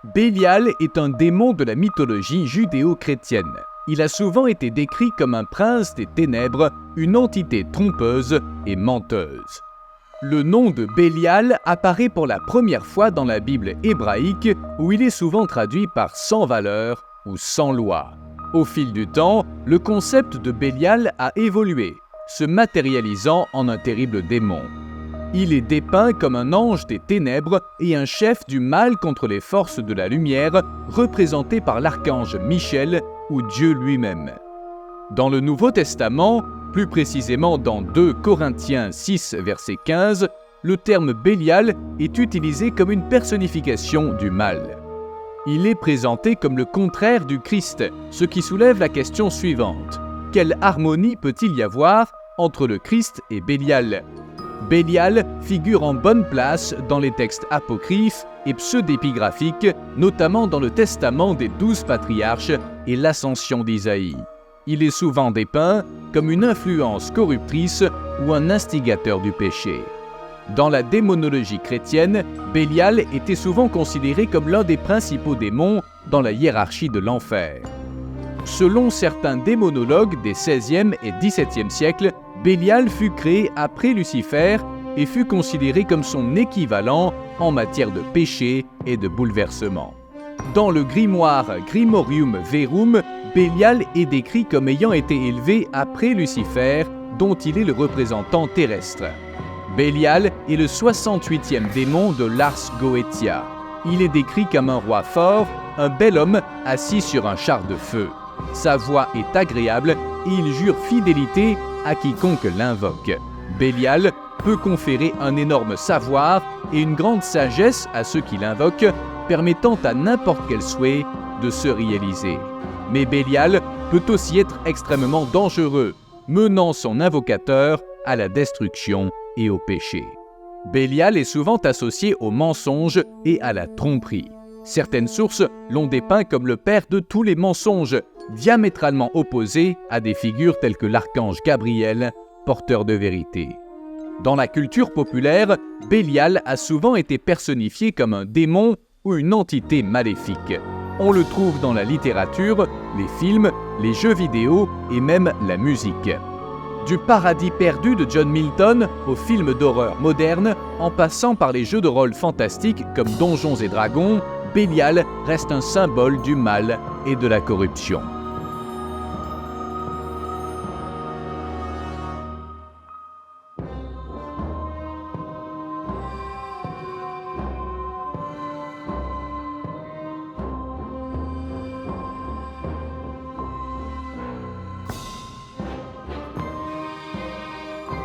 Bélial est un démon de la mythologie judéo-chrétienne. Il a souvent été décrit comme un prince des ténèbres, une entité trompeuse et menteuse. Le nom de Bélial apparaît pour la première fois dans la Bible hébraïque, où il est souvent traduit par « sans valeur » ou « sans loi ». Au fil du temps, le concept de Bélial a évolué, se matérialisant en un terrible démon. Il est dépeint comme un ange des ténèbres et un chef du mal contre les forces de la lumière, représenté par l'archange Michel ou Dieu lui-même. Dans le Nouveau Testament, plus précisément dans 2 Corinthiens 6, verset 15, le terme Bélial est utilisé comme une personnification du mal. Il est présenté comme le contraire du Christ, ce qui soulève la question suivante. Quelle harmonie peut-il y avoir entre le Christ et Bélial ? Bélial figure en bonne place dans les textes apocryphes et pseudépigraphiques, notamment dans le Testament des 12 patriarches et l'Ascension d'Isaïe. Il est souvent dépeint comme une influence corruptrice ou un instigateur du péché. Dans la démonologie chrétienne, Bélial était souvent considéré comme l'un des principaux démons dans la hiérarchie de l'enfer. Selon certains démonologues des XVIe et XVIIe siècles, Bélial fut créé après Lucifer et fut considéré comme son équivalent en matière de péché et de bouleversement. Dans le grimoire Grimorium Verum, Bélial est décrit comme ayant été élevé après Lucifer, dont il est le représentant terrestre. Bélial est le 68e démon de l'Ars Goetia. Il est décrit comme un roi fort, un bel homme assis sur un char de feu. Sa voix est agréable et il jure fidélité à quiconque l'invoque. Bélial peut conférer un énorme savoir et une grande sagesse à ceux qui l'invoquent, permettant à n'importe quel souhait de se réaliser. Mais Bélial peut aussi être extrêmement dangereux, menant son invocateur à la destruction et au péché. Bélial est souvent associé au mensonge et à la tromperie. Certaines sources l'ont dépeint comme le père de tous les mensonges, diamétralement opposé à des figures telles que l'archange Gabriel, porteur de vérité. Dans la culture populaire, Bélial a souvent été personnifié comme un démon ou une entité maléfique. On le trouve dans la littérature, les films, les jeux vidéo et même la musique. Du paradis perdu de John Milton aux films d'horreur modernes, en passant par les jeux de rôle fantastiques comme Donjons et Dragons, Bélial reste un symbole du mal et de la corruption.